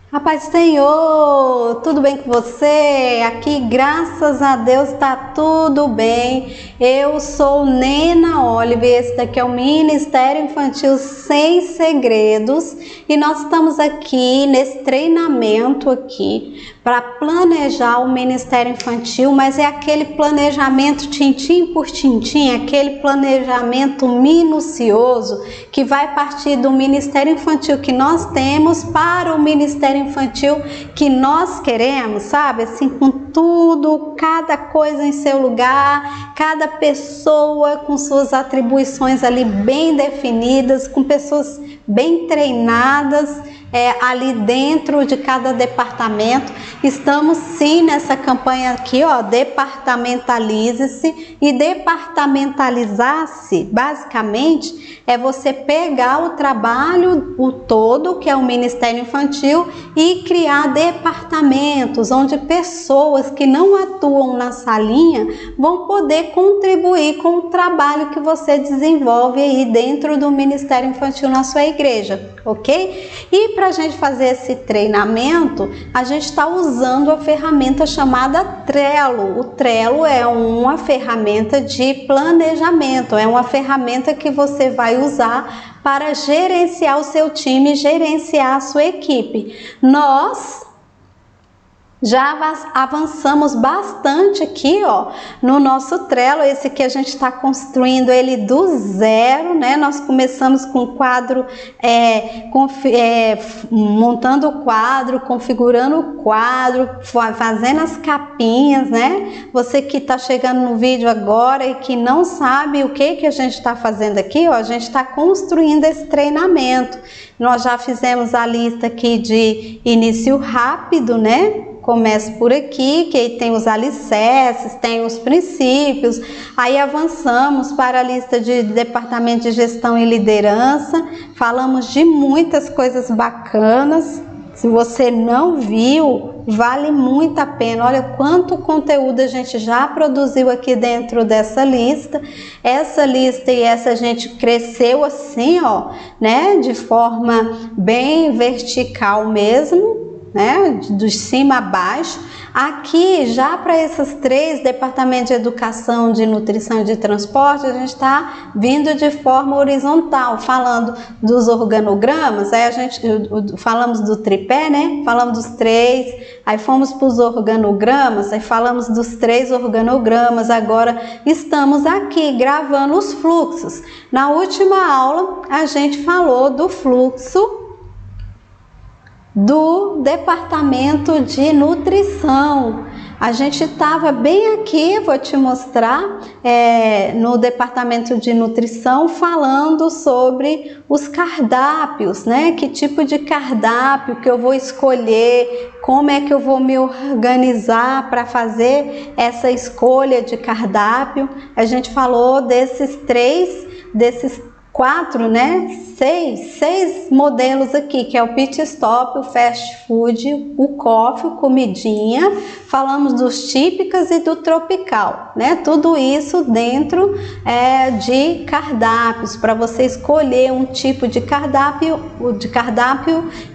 A paz do Senhor, tudo bem com você? Aqui, graças a Deus, tá tudo bem. Eu sou Nena Oliver, esse daqui é o Ministério Infantil Sem Segredos e nós estamos aqui nesse treinamento aqui para planejar o Ministério Infantil, mas é aquele planejamento tintim por tintim, aquele planejamento minucioso que vai partir do Ministério Infantil que nós temos para o Ministério Infantil que nós queremos, sabe? Assim, com tudo, cada coisa em seu lugar, cada pessoa com suas atribuições ali bem definidas, com pessoas bem treinadas ali dentro de cada departamento. Estamos sim nessa campanha aqui, ó, departamentalize-se. E departamentalizar-se, basicamente, é você pegar o trabalho, o todo, que é o Ministério Infantil, e criar departamentos, onde pessoas que não atuam na salinha vão poder contribuir com o trabalho que você desenvolve aí dentro do Ministério Infantil na sua igreja, ok? E para a gente fazer esse treinamento, a gente está usando a ferramenta chamada Trello. O Trello é uma ferramenta de planejamento, é uma ferramenta que você vai usar para gerenciar o seu time, gerenciar a sua equipe. Nós já avançamos bastante aqui, ó, no nosso Trello. Esse aqui a gente está construindo ele do zero, né? Nós começamos com o quadro, montando o quadro, configurando o quadro, fazendo as capinhas, né? Você que está chegando no vídeo agora e que não sabe o que a gente está fazendo aqui, ó, a gente está construindo esse treinamento. Nós já fizemos a lista aqui de início rápido, né? Começa por aqui, que aí tem os alicerces, tem os princípios, aí avançamos para a lista de departamento de gestão e liderança, falamos de muitas coisas bacanas. Se você não viu, vale muito a pena. Olha quanto conteúdo a gente já produziu aqui dentro dessa lista. Essa lista e essa a gente cresceu assim, ó, né, de forma bem vertical mesmo, né, de cima a baixo. Aqui, já para esses 3 departamentos de educação, de nutrição e de transporte, a gente está vindo de forma horizontal, falando dos organogramas. Aí a gente falamos do tripé, né? Falamos dos 3, aí fomos para os organogramas, aí falamos dos 3 organogramas. Agora estamos aqui gravando os fluxos. Na última aula, a gente falou do fluxo do departamento de nutrição. A gente estava bem aqui, vou te mostrar, no departamento de nutrição, falando sobre os cardápios, né? Que tipo de cardápio que eu vou escolher, como é que eu vou me organizar para fazer essa escolha de cardápio. A gente falou desses 4, né? 6 modelos aqui, que é o pit stop, o fast food, o coffee, comidinha. Falamos dos típicas e do tropical, né? Tudo isso dentro de cardápios, para você escolher um tipo de cardápio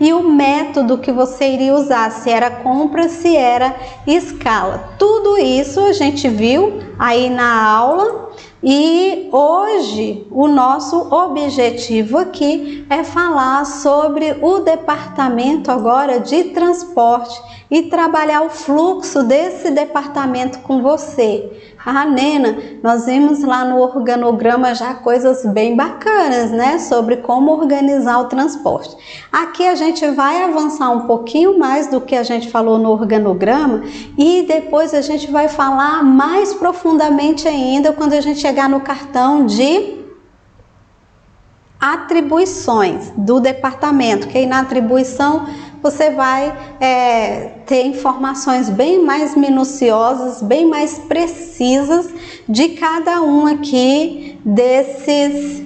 e o método que você iria usar, se era compra, se era escala. Tudo isso a gente viu aí na aula. E hoje o nosso objetivo aqui é falar sobre o departamento agora de transporte e trabalhar o fluxo desse departamento com você. Ah, Nena, nós vimos lá no organograma já coisas bem bacanas, né? Sobre como organizar o transporte. Aqui a gente vai avançar um pouquinho mais do que a gente falou no organograma e depois a gente vai falar mais profundamente ainda quando a gente chegar no cartão de atribuições do departamento, que aí na atribuição você vai ter informações bem mais minuciosas, bem mais precisas de cada um aqui desses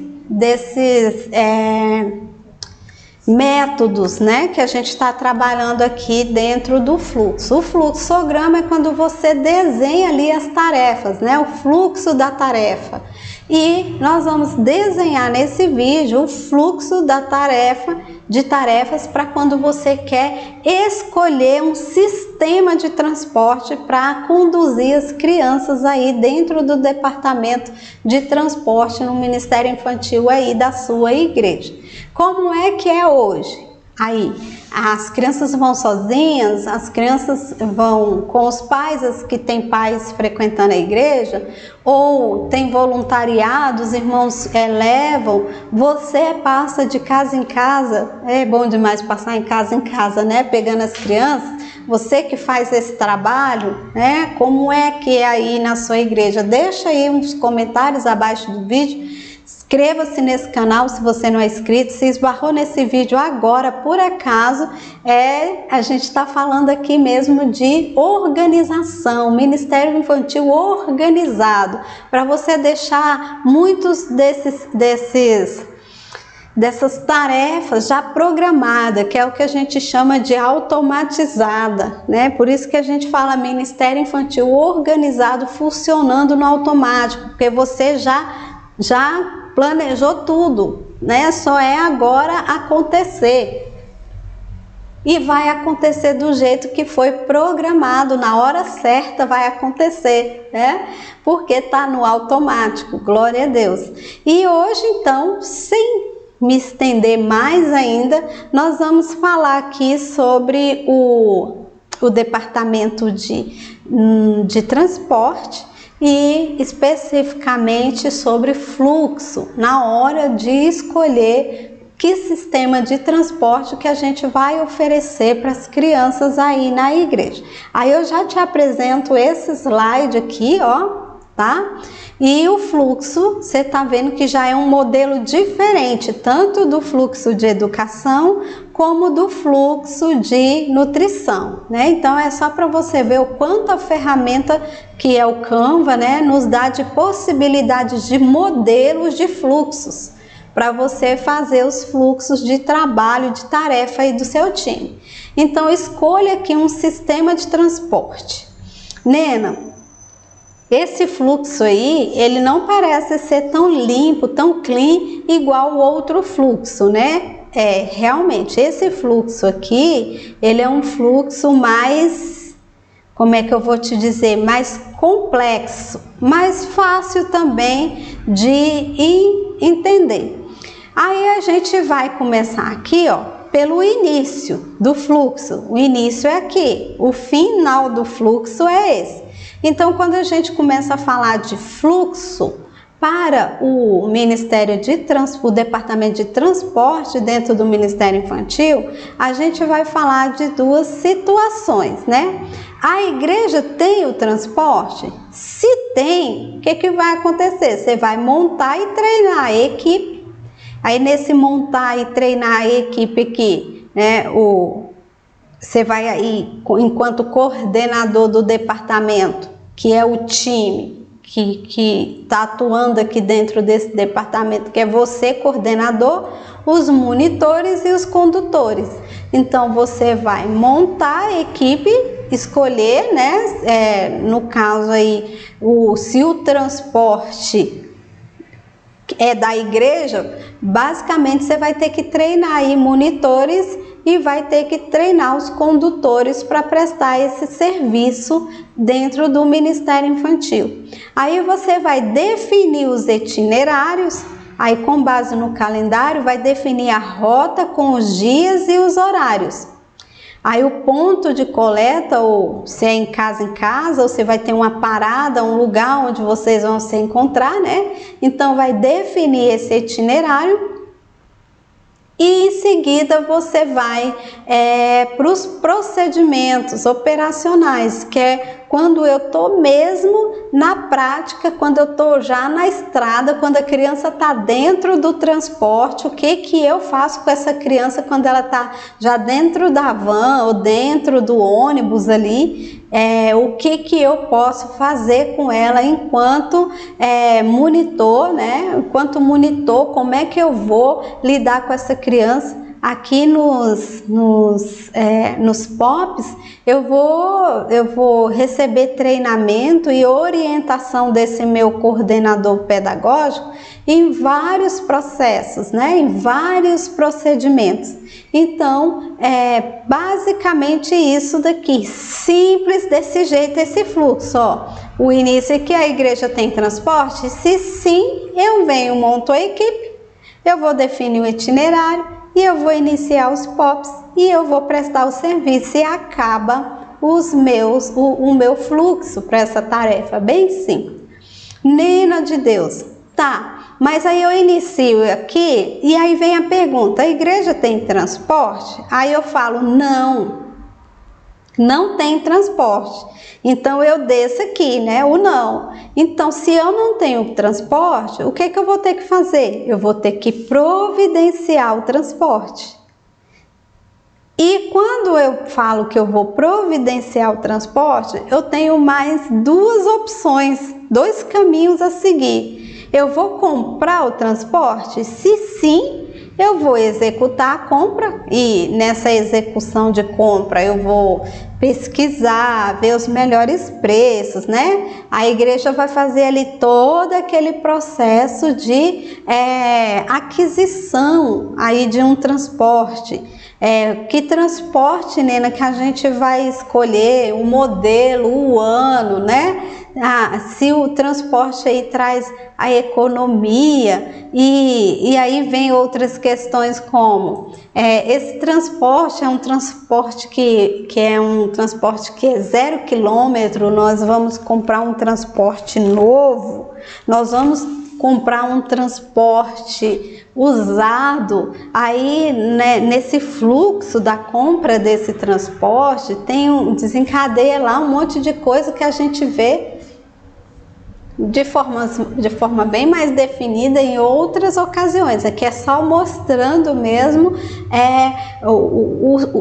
métodos, né, que a gente está trabalhando aqui dentro do fluxo. O fluxograma é quando você desenha ali as tarefas, né, o fluxo da tarefa. E nós vamos desenhar nesse vídeo o fluxo da tarefa de tarefas para quando você quer escolher um sistema de transporte para conduzir as crianças aí dentro do departamento de transporte no Ministério Infantil aí da sua igreja. Como é que é hoje? Aí, as crianças vão sozinhas, as crianças vão com os pais, as que têm pais frequentando a igreja, ou tem voluntariado, os irmãos levam, você passa de casa em casa, é bom demais passar em casa, né, pegando as crianças, você que faz esse trabalho, né, como é que é aí na sua igreja? Deixa aí uns comentários abaixo do vídeo. Inscreva-se nesse canal se você não é inscrito. Se esbarrou nesse vídeo agora, por acaso, a gente está falando aqui mesmo de organização, Ministério Infantil organizado, para você deixar muitos dessas tarefas já programadas, que é o que a gente chama de automatizada, né? Por isso que a gente fala Ministério Infantil organizado, funcionando no automático, porque você já planejou tudo, né? Só é agora acontecer. E vai acontecer do jeito que foi programado, na hora certa vai acontecer, né? Porque está no automático, glória a Deus. E hoje, então, sem me estender mais ainda, nós vamos falar aqui sobre o departamento de transporte, e especificamente sobre fluxo, na hora de escolher que sistema de transporte que a gente vai oferecer para as crianças aí na igreja. Aí eu já te apresento esse slide aqui, ó, tá? E o fluxo, você tá vendo que já é um modelo diferente, tanto do fluxo de educação como do fluxo de nutrição, né? Então é só para você ver o quanto a ferramenta que é o Canva, né, nos dá de possibilidades de modelos de fluxos para você fazer os fluxos de trabalho, de tarefa aí do seu time. Então escolha aqui um sistema de transporte. Nena, esse fluxo aí, ele não parece ser tão limpo, tão clean, igual o outro fluxo, né? Realmente, esse fluxo aqui, ele é um fluxo mais, como é que eu vou te dizer, mais complexo, mais fácil também de entender. Aí a gente vai começar aqui, ó, pelo início do fluxo. O início é aqui, o final do fluxo é esse. Então, quando a gente começa a falar de fluxo para o o departamento de transporte dentro do Ministério Infantil, a gente vai falar de duas situações, né? A igreja tem o transporte? Se tem, o que vai acontecer? Você vai montar e treinar a equipe. Aí, nesse montar e treinar a equipe aqui, né, você vai aí, enquanto coordenador do departamento, que é o time que está atuando aqui dentro desse departamento, que é você, coordenador, os monitores e os condutores. Então, você vai montar a equipe, escolher, né, no caso aí, se o transporte é da igreja, basicamente você vai ter que treinar aí monitores e vai ter que treinar os condutores para prestar esse serviço dentro do Ministério Infantil. Aí você vai definir os itinerários, aí com base no calendário vai definir a rota com os dias e os horários. Aí o ponto de coleta, ou se é em casa, ou você vai ter uma parada, um lugar onde vocês vão se encontrar, né? Então vai definir esse itinerário. E em seguida você vai para os procedimentos operacionais, que é quando eu estou mesmo na prática, quando eu estou já na estrada, quando a criança está dentro do transporte, o que eu faço com essa criança quando ela está já dentro da van ou dentro do ônibus ali, o que eu posso fazer com ela enquanto monitor, né? Enquanto monitor, como é que eu vou lidar com essa criança aqui nos POPs, eu vou receber treinamento e orientação desse meu coordenador pedagógico em vários processos, né? Em vários procedimentos. Então, é basicamente isso daqui, simples desse jeito, esse fluxo, ó. O início é que a igreja tem transporte? Se sim, eu venho, monto a equipe, eu vou definir o itinerário e eu vou iniciar os POPs e eu vou prestar o serviço e acaba o meu fluxo para essa tarefa, bem simples. Nena de Deus, tá, mas aí eu inicio aqui e aí vem a pergunta, a igreja tem transporte? Aí eu falo, não tem transporte. Então eu desço aqui, né, o não. Então se eu não tenho transporte, o que eu vou ter que fazer? Eu vou ter que providenciar o transporte. E quando eu falo que eu vou providenciar o transporte, eu tenho mais duas opções, dois caminhos a seguir. Eu vou comprar o transporte? Se sim, eu vou executar a compra e nessa execução de compra eu vou pesquisar, ver os melhores preços, né? A igreja vai fazer ali todo aquele processo de aquisição aí de um transporte. Que transporte, Nena, que a gente vai escolher, o modelo, o ano, né? Se o transporte aí traz a economia e aí vem outras questões como esse transporte é um transporte que é um transporte que é 0 quilômetro, nós vamos comprar um transporte novo, nós vamos comprar um transporte usado, aí né, nesse fluxo da compra desse transporte desencadeia lá um monte de coisa que a gente vê de forma bem mais definida em outras ocasiões. Aqui é só mostrando mesmo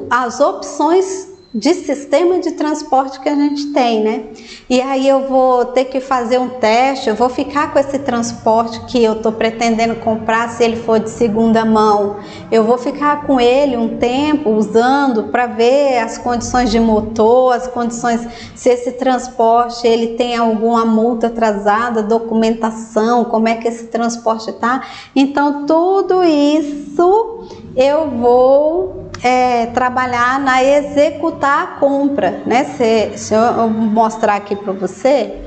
as opções de sistema de transporte que a gente tem, né? E aí eu vou ter que fazer um teste, eu vou ficar com esse transporte que eu tô pretendendo comprar, se ele for de segunda mão, eu vou ficar com ele um tempo usando para ver as condições de motor, as condições, se esse transporte ele tem alguma multa atrasada, documentação, como é que esse transporte tá. Então tudo isso eu vou trabalhar na executar a compra, né? Se eu mostrar aqui para você,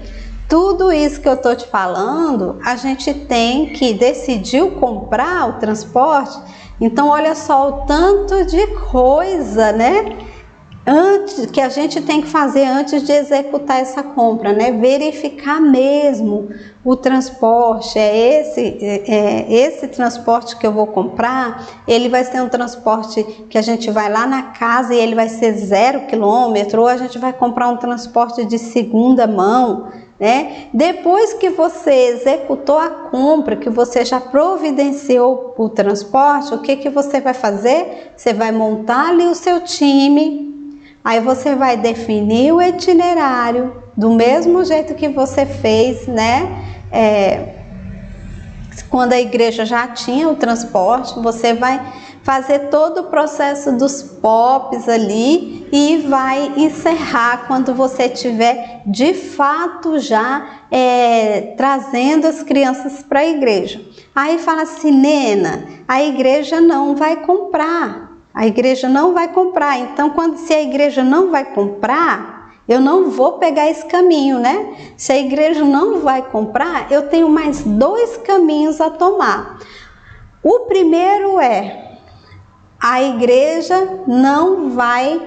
tudo isso que eu tô te falando, a gente tem que decidir comprar o transporte. Então olha só o tanto de coisa, né? Que a gente tem que fazer antes de executar essa compra, né? Verificar mesmo o transporte, esse transporte que eu vou comprar, ele vai ser um transporte que a gente vai lá na casa e ele vai ser 0 quilômetro, ou a gente vai comprar um transporte de segunda mão, né? Depois que você executou a compra, que você já providenciou o transporte, o que você vai fazer? Você vai montar ali o seu time. Aí você vai definir o itinerário do mesmo jeito que você fez, né? Quando a igreja já tinha o transporte, você vai fazer todo o processo dos POPs ali e vai encerrar quando você tiver de fato já trazendo as crianças para a igreja. Aí fala assim, Nena, a igreja não vai comprar. A igreja não vai comprar, então se a igreja não vai comprar, eu não vou pegar esse caminho, né? Se a igreja não vai comprar, eu tenho mais dois caminhos a tomar. O primeiro a igreja não vai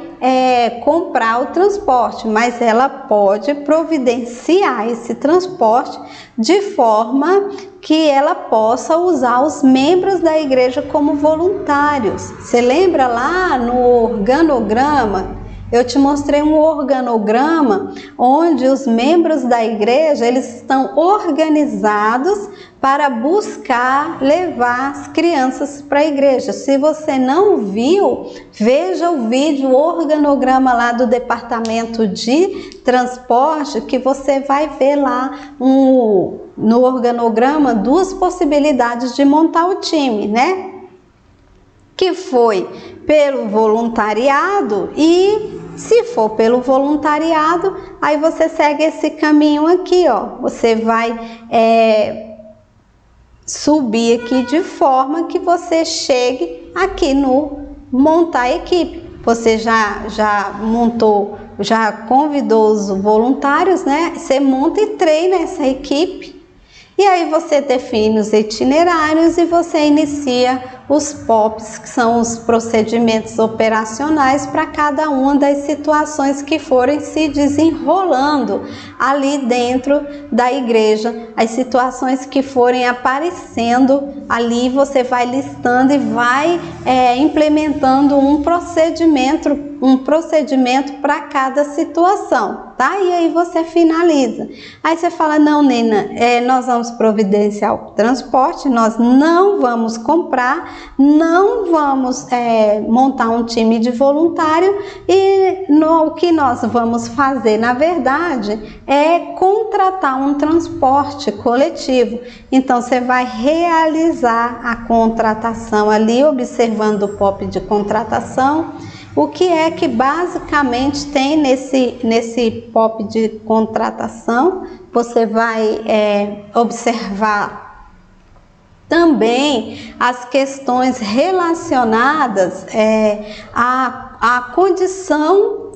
comprar o transporte, mas ela pode providenciar esse transporte de forma que ela possa usar os membros da igreja como voluntários. Você lembra lá no organograma? Eu te mostrei um organograma onde os membros da igreja eles estão organizados para buscar levar as crianças para a igreja. Se você não viu, veja o vídeo, o organograma lá do departamento de transporte, que você vai ver lá no organograma duas possibilidades de montar o time, né? que foi pelo voluntariado, e se for pelo voluntariado, aí você segue esse caminho aqui, ó. Você vai subir aqui de forma que você chegue aqui no montar a equipe. Você já montou, já convidou os voluntários, né? Você monta e treina essa equipe. E aí você define os itinerários e você inicia os POPs, que são os procedimentos operacionais para cada uma das situações que forem se desenrolando ali dentro da igreja. As situações que forem aparecendo ali, você vai listando e vai implementando um procedimento para cada situação, tá? E aí você finaliza. Aí você fala, não, Nena, nós vamos providenciar o transporte, nós não vamos comprar, não vamos montar um time de voluntário, e o que nós vamos fazer, na verdade, é contratar um transporte coletivo. Então você vai realizar a contratação ali, observando o POP de contratação. O que é que basicamente tem nesse POP de contratação? Você vai observar também as questões relacionadas à condição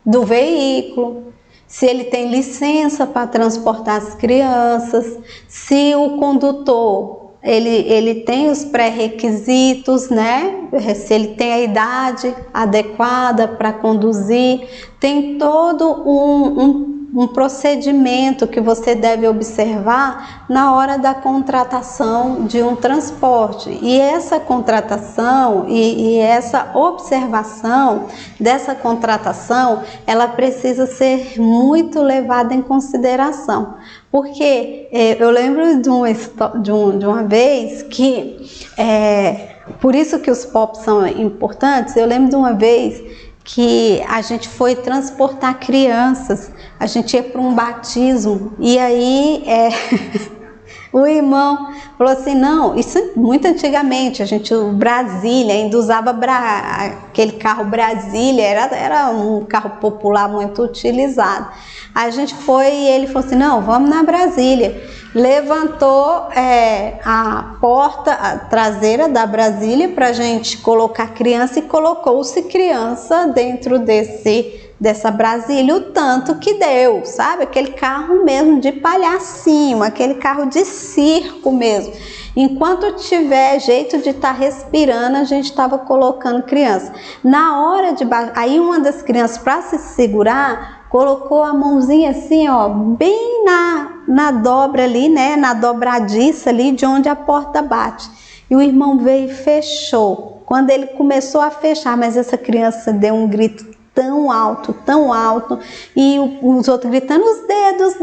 do veículo, se ele tem licença para transportar as crianças, se o condutor ele tem os pré-requisitos, né? Se ele tem a idade adequada para conduzir, tem todo um procedimento que você deve observar na hora da contratação de um transporte. E essa contratação e essa observação dessa contratação, ela precisa ser muito levada em consideração. Porque eu lembro de uma vez que, por isso que os POPs são importantes, eu lembro de uma vez que a gente foi transportar crianças, a gente ia para um batismo, e aí o irmão falou assim, não, isso muito antigamente, o Brasília, ainda usava aquele carro Brasília, era um carro popular muito utilizado. A gente foi e ele falou assim, não, vamos na Brasília. Levantou a porta traseira da Brasília para a gente colocar criança, e colocou-se criança dentro dessa Brasília, o tanto que deu, sabe? Aquele carro mesmo de palhacinho, aquele carro de circo mesmo. Enquanto tiver jeito de estar respirando, a gente estava colocando criança. Na hora de aí uma das crianças, para se segurar, colocou a mãozinha assim, ó, bem na dobra ali, né, na dobradiça ali de onde a porta bate. E o irmão veio e fechou. Quando ele começou a fechar, mas essa criança deu um grito tão alto, e os outros gritando, os dedos,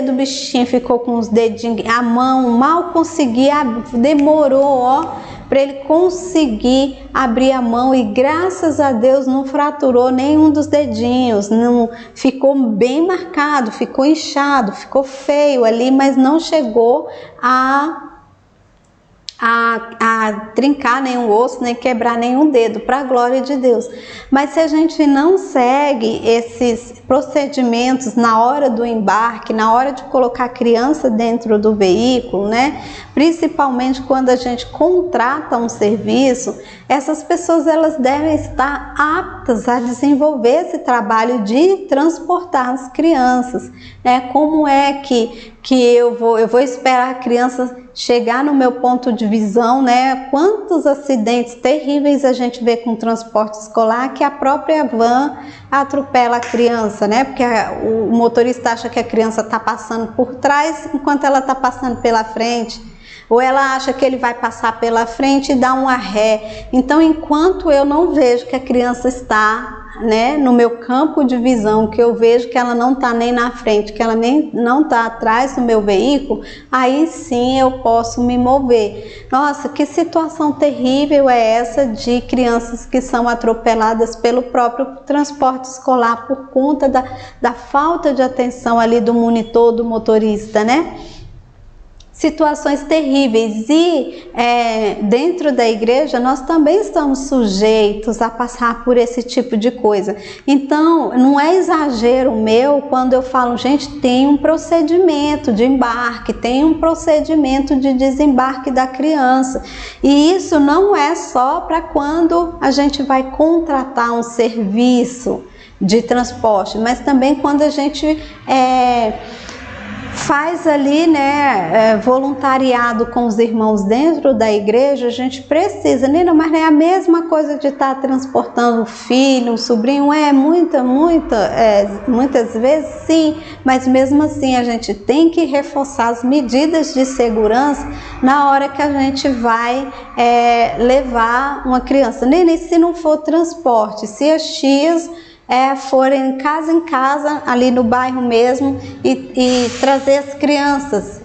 o bichinho ficou com os dedinhos, a mão mal conseguia, demorou, ó, para ele conseguir abrir a mão, e graças a Deus não fraturou nenhum dos dedinhos, não ficou bem marcado, ficou inchado, ficou feio ali, mas não chegou a trincar nenhum osso, nem quebrar nenhum dedo, para a glória de Deus. Mas se a gente não segue esses procedimentos na hora do embarque, na hora de colocar a criança dentro do veículo, né? Principalmente quando a gente contrata um serviço, essas pessoas elas devem estar aptas a desenvolver esse trabalho de transportar as crianças, né? Como é que eu vou esperar a criança chegar no meu ponto de visão, né? Quantos acidentes terríveis a gente vê com transporte escolar, que a própria van atropela a criança, né? Porque o motorista acha que a criança está passando por trás enquanto ela está passando pela frente, ou ela acha que ele vai passar pela frente e dá uma ré. Então, enquanto eu não vejo que a criança está, né, no meu campo de visão, que eu vejo que ela não está nem na frente, que ela nem não está atrás do meu veículo, aí sim eu posso me mover. Nossa, que situação terrível é essa de crianças que são atropeladas pelo próprio transporte escolar por conta da falta de atenção ali do monitor, do motorista, né? situações terríveis. E dentro da igreja nós também estamos sujeitos a passar por esse tipo de coisa. Então não é exagero meu quando eu falo, gente, tem um procedimento de embarque, tem um procedimento de desembarque da criança, e isso não é só para quando a gente vai contratar um serviço de transporte, mas também quando a gente faz ali, né, voluntariado com os irmãos dentro da igreja. A gente precisa, Nina, mas não é a mesma coisa de estar transportando um filho, um sobrinho, muitas vezes sim, mas mesmo assim a gente tem que reforçar as medidas de segurança na hora que a gente vai levar uma criança. Nina, e se não for transporte, se as tias forem casa em casa, ali no bairro mesmo, e trazer as crianças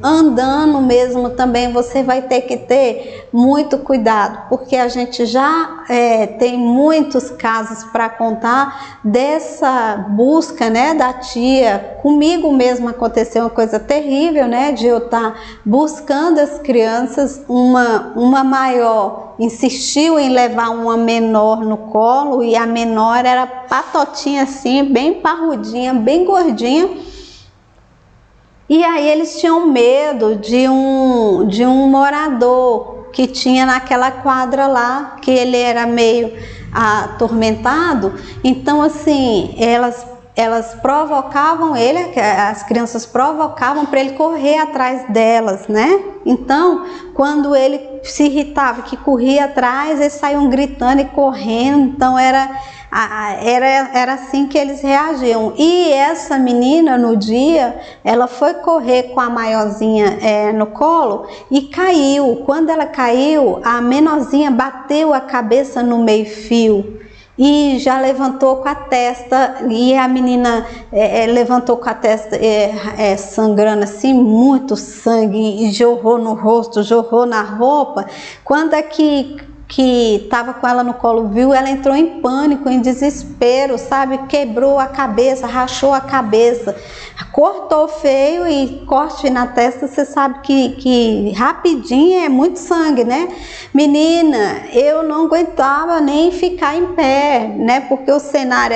andando mesmo também, você vai ter que ter muito cuidado, porque a gente já tem muitos casos para contar dessa busca, né, da tia. Comigo mesmo aconteceu uma coisa terrível, né, de eu estar buscando as crianças, uma maior insistiu em levar uma menor no colo, e a menor era patotinha assim, bem parrudinha, bem gordinha. E aí eles tinham medo de um morador que tinha naquela quadra lá, que ele era meio atormentado. Então assim, elas provocavam ele, as crianças provocavam para ele correr atrás delas, né? Então, quando ele se irritava, que corria atrás, eles saíam gritando e correndo. Então era assim que eles reagiam. E essa menina, no dia, ela foi correr com a maiorzinha no colo e caiu. Quando ela caiu, a menorzinha bateu a cabeça no meio-fio e já levantou com a testa, e a menina levantou com a testa sangrando assim, muito sangue, e jorrou no rosto, jorrou na roupa. Quando que estava com ela no colo viu, ela entrou em pânico, em desespero, sabe? Quebrou a cabeça, rachou a cabeça, cortou feio, e corte na testa, você sabe que rapidinho é muito sangue, né? Menina, eu não aguentava nem ficar em pé, né? Porque o cenário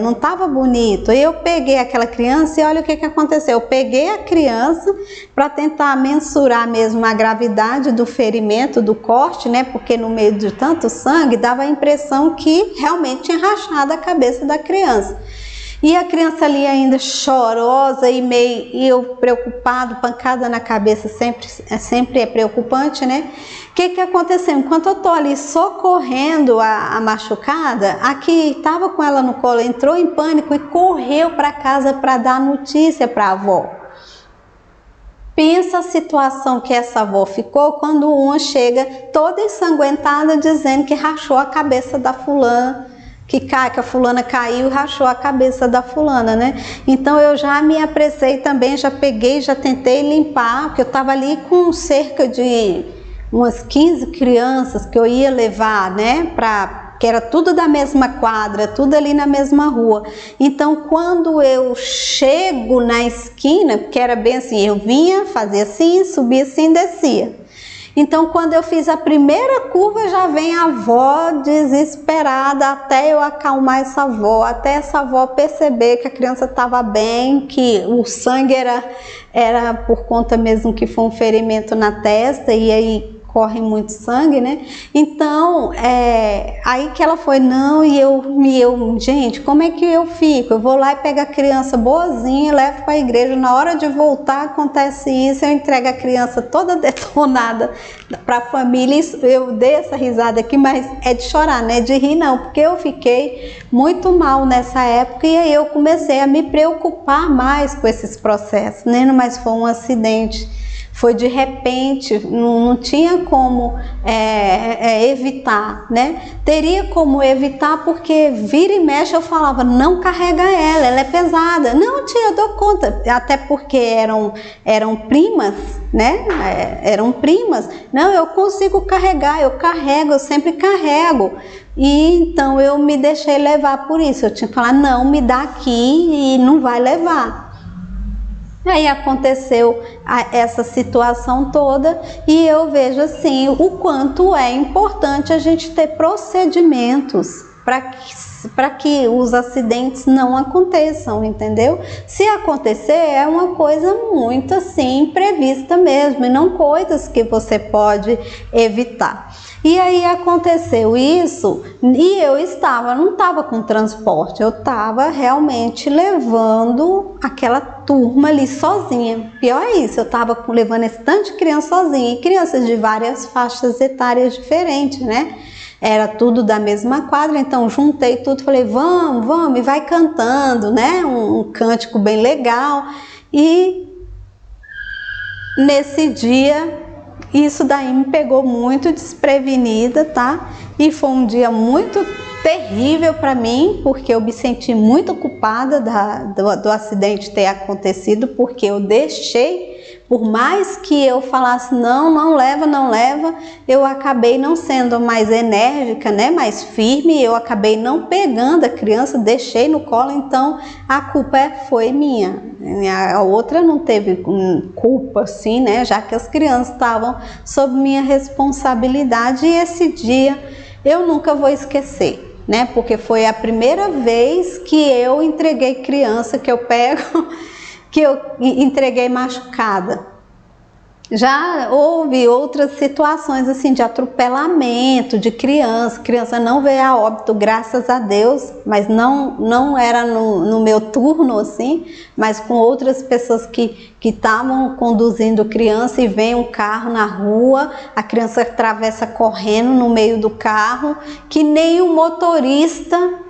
não estava bonito. Eu peguei aquela criança e olha o que aconteceu. Eu peguei a criança para tentar mensurar mesmo a gravidade do ferimento, do corte, né? Porque no meio de tanto sangue dava a impressão que realmente tinha rachado a cabeça da criança. E a criança ali ainda chorosa e eu preocupado, pancada na cabeça sempre é preocupante, né? O que aconteceu? Enquanto eu tô ali socorrendo a machucada, a que estava com ela no colo entrou em pânico e correu para casa para dar notícia para a avó. Pensa a situação que essa avó ficou quando uma chega toda ensanguentada dizendo que rachou a cabeça da fulana, que a fulana caiu e rachou a cabeça da fulana, né? Então eu já me apressei também, já peguei, já tentei limpar, porque eu estava ali com cerca de umas 15 crianças que eu ia levar, né, que era tudo da mesma quadra, tudo ali na mesma rua. Então quando eu chego na esquina, que era bem assim, eu vinha, fazia assim, subia assim, descia. Então quando eu fiz a primeira curva, já vem a avó desesperada, até eu acalmar essa avó, até essa avó perceber que a criança estava bem, que o sangue era por conta mesmo que foi um ferimento na testa, e aí corre muito sangue, né? Então, aí que ela foi, não, e eu, gente, como é que eu fico? Eu vou lá e pego a criança boazinha, levo para a igreja, na hora de voltar acontece isso, eu entrego a criança toda detonada para a família. Isso, eu dei essa risada aqui, mas é de chorar, não é de rir não, porque eu fiquei muito mal nessa época, e aí eu comecei a me preocupar mais com esses processos, né? Mas foi um acidente. Foi de repente, não tinha como evitar, né? Teria como evitar, porque vira e mexe eu falava, não carrega ela é pesada. Não, tia, eu dou conta. Até porque eram primas, né? Eram primas. Não, eu consigo carregar, eu carrego, eu sempre carrego. E então eu me deixei levar por isso. Eu tinha que falar, não, me dá aqui e não vai levar. Aí aconteceu essa situação toda e eu vejo assim o quanto é importante a gente ter procedimentos para que os acidentes não aconteçam, entendeu? Se acontecer é uma coisa muito assim imprevista mesmo e não coisas que você pode evitar. E aí aconteceu isso e eu não estava com transporte, eu estava realmente levando aquela turma ali sozinha. Pior é isso, eu estava levando esse tanto de criança sozinha e crianças de várias faixas etárias diferentes, né? Era tudo da mesma quadra, então juntei tudo, falei, vamos, e vai cantando, né? Um cântico bem legal. E nesse dia, isso daí me pegou muito desprevenida, tá? E foi um dia muito terrível para mim, porque eu me senti muito culpada do acidente ter acontecido, porque eu deixei. Por mais que eu falasse não leva, eu acabei não sendo mais enérgica, né, mais firme, eu acabei não pegando a criança, deixei no colo, então a culpa foi minha. A outra não teve culpa assim, né, já que as crianças estavam sob minha responsabilidade e esse dia eu nunca vou esquecer, né, porque foi a primeira vez que eu entreguei criança, que eu entreguei machucada. Já houve outras situações assim de atropelamento de criança não veio a óbito, graças a Deus, mas não era no meu turno assim, mas com outras pessoas que estavam conduzindo criança e vem um carro na rua, a criança atravessa correndo no meio do carro, que nem o motorista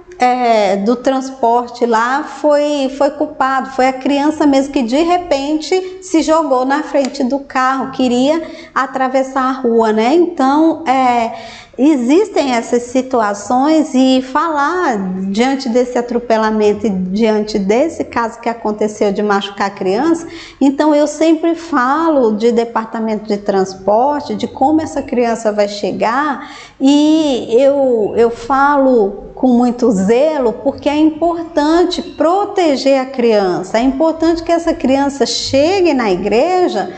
do transporte lá foi culpado, foi a criança mesmo que de repente se jogou na frente do carro, queria atravessar a rua, né? Então existem essas situações e falar diante desse atropelamento e diante desse caso que aconteceu de machucar a criança, então eu sempre falo de departamento de transporte, de como essa criança vai chegar e eu falo com muito zelo, porque é importante proteger a criança, é importante que essa criança chegue na igreja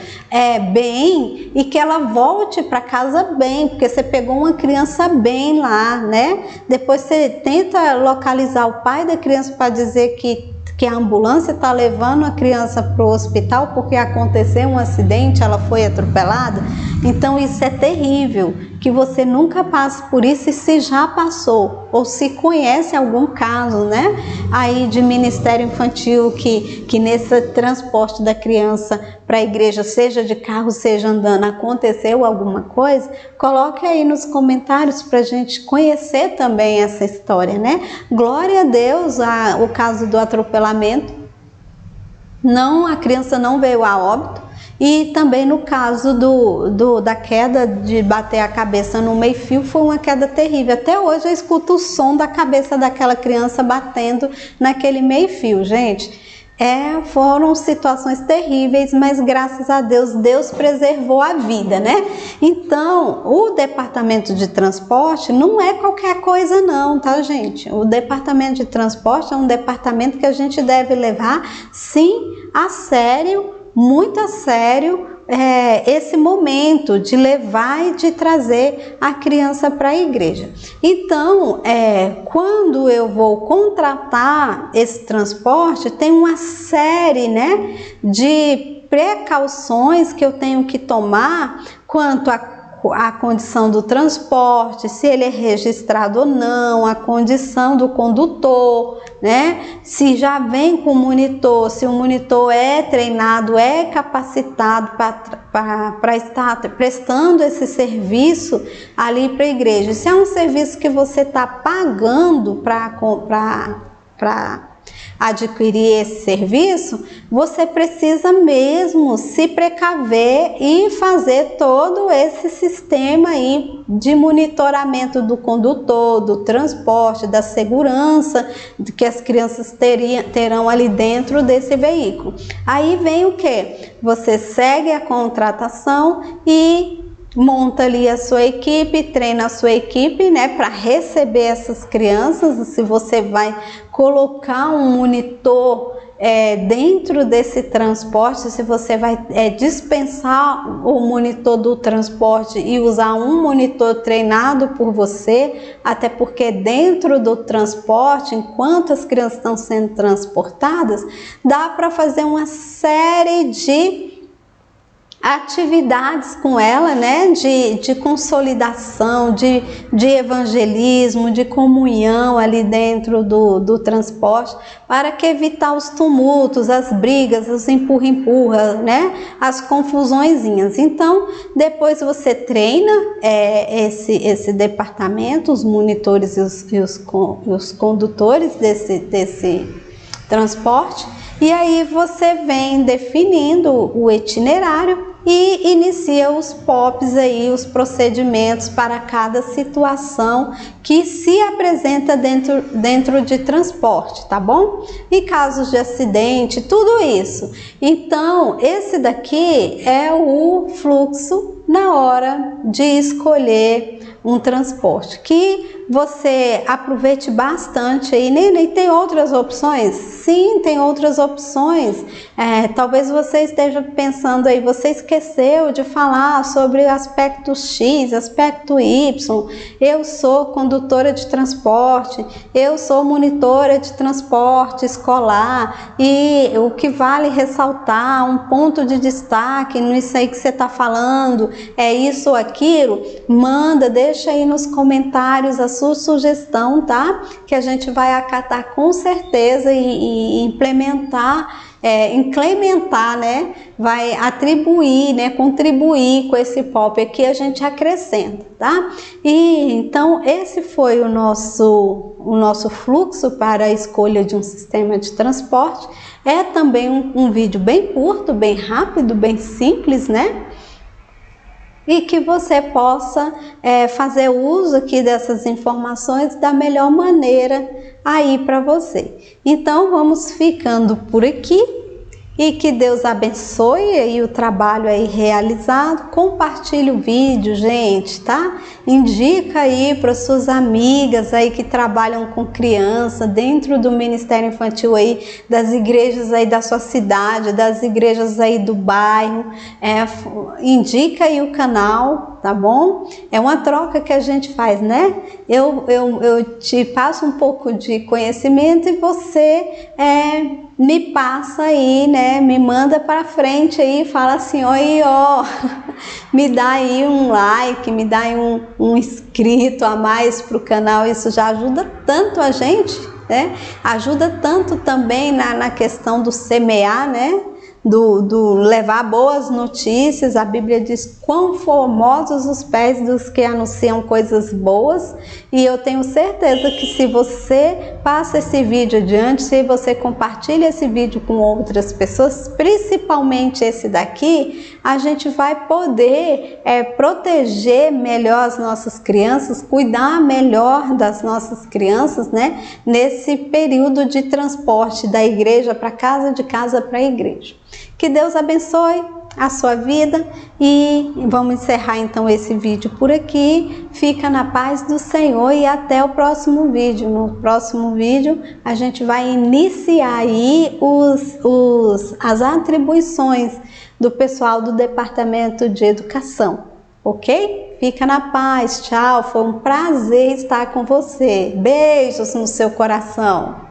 bem e que ela volte para casa bem, porque você pegou uma criança bem lá, né? Depois você tenta localizar o pai da criança para dizer que a ambulância está levando a criança para o hospital porque aconteceu um acidente, ela foi atropelada. Então isso é terrível, que você nunca passe por isso e se já passou, ou se conhece algum caso, né, aí de ministério infantil que nesse transporte da criança para a igreja, seja de carro, seja andando, aconteceu alguma coisa, coloque aí nos comentários para a gente conhecer também essa história, né? Glória a Deus, o caso do atropelamento, a criança não veio a óbito. E também no caso da queda, de bater a cabeça no meio-fio, foi uma queda terrível. Até hoje eu escuto o som da cabeça daquela criança batendo naquele meio-fio, gente. Foram situações terríveis, mas graças a Deus, Deus preservou a vida, né? Então, o departamento de transporte não é qualquer coisa não, tá, gente? O departamento de transporte é um departamento que a gente deve levar, sim, a sério, muito a sério, esse momento de levar e de trazer a criança para a igreja. Então, quando eu vou contratar esse transporte, tem uma série, né, de precauções que eu tenho que tomar quanto a condição do transporte, se ele é registrado ou não, a condição do condutor, né? Se já vem com monitor, se o monitor é treinado, é capacitado para estar prestando esse serviço ali para a igreja. Se é um serviço que você está pagando para adquirir esse serviço, você precisa mesmo se precaver e fazer todo esse sistema aí de monitoramento do condutor, do transporte, da segurança que as crianças terão ali dentro desse veículo. Aí vem o que? Você segue a contratação e monta ali a sua equipe, treina a sua equipe, né, para receber essas crianças. Se você vai colocar um monitor dentro desse transporte, se você vai dispensar o monitor do transporte e usar um monitor treinado por você, até porque dentro do transporte, enquanto as crianças estão sendo transportadas, dá para fazer uma série de atividades com ela, né, de consolidação, de evangelismo, de comunhão ali dentro do transporte, para que evitar os tumultos, as brigas, os empurra-empurra, né, as confusõezinhas. Então, depois você treina esse departamento, os monitores e os condutores desse transporte, e aí você vem definindo o itinerário e inicia os POPs aí, os procedimentos para cada situação que se apresenta dentro de transporte, tá bom? E casos de acidente, tudo isso. Então, esse daqui é o fluxo na hora de escolher um transporte, que você aproveite bastante aí. Nem tem outras opções? Sim, tem outras opções. Talvez você esteja pensando aí, você esqueceu de falar sobre aspecto X, aspecto Y. Eu sou condutora de transporte, eu sou monitora de transporte escolar, e o que vale ressaltar, um ponto de destaque nisso aí que você está falando, é isso ou aquilo, manda, deixa aí nos comentários a sua sugestão, tá? Que a gente vai acatar com certeza e implementar, né? Vai atribuir, né? Contribuir com esse POP aqui, a gente acrescenta, tá? E então esse foi o nosso fluxo para a escolha de um sistema de transporte. É também um vídeo bem curto, bem rápido, bem simples, né? E que você possa fazer uso aqui dessas informações da melhor maneira aí para você. Então vamos ficando por aqui, e que Deus abençoe aí o trabalho aí realizado. Compartilhe o vídeo, gente, tá? Indica aí para suas amigas aí que trabalham com criança dentro do Ministério Infantil aí, das igrejas aí da sua cidade, das igrejas aí do bairro. Indica aí o canal, tá bom? É uma troca que a gente faz, né? Eu te passo um pouco de conhecimento e você me passa aí, né? Me manda para frente aí, fala assim, oi, ó, me dá aí um like, me dá aí um inscrito a mais para o canal. Isso já ajuda tanto a gente, né? Ajuda tanto também na questão do semear, né? Do levar boas notícias. A Bíblia diz quão formosos os pés dos que anunciam coisas boas, e eu tenho certeza que se você passa esse vídeo adiante, se você compartilha esse vídeo com outras pessoas, principalmente esse daqui, a gente vai poder proteger melhor as nossas crianças, cuidar melhor das nossas crianças, né? Nesse período de transporte da igreja para casa, de casa para a igreja. Que Deus abençoe a sua vida, e vamos encerrar então esse vídeo por aqui. Fica na paz do Senhor e até o próximo vídeo. No próximo vídeo a gente vai iniciar aí as atribuições do pessoal do Departamento de Educação, ok? Fica na paz, tchau, foi um prazer estar com você. Beijos no seu coração.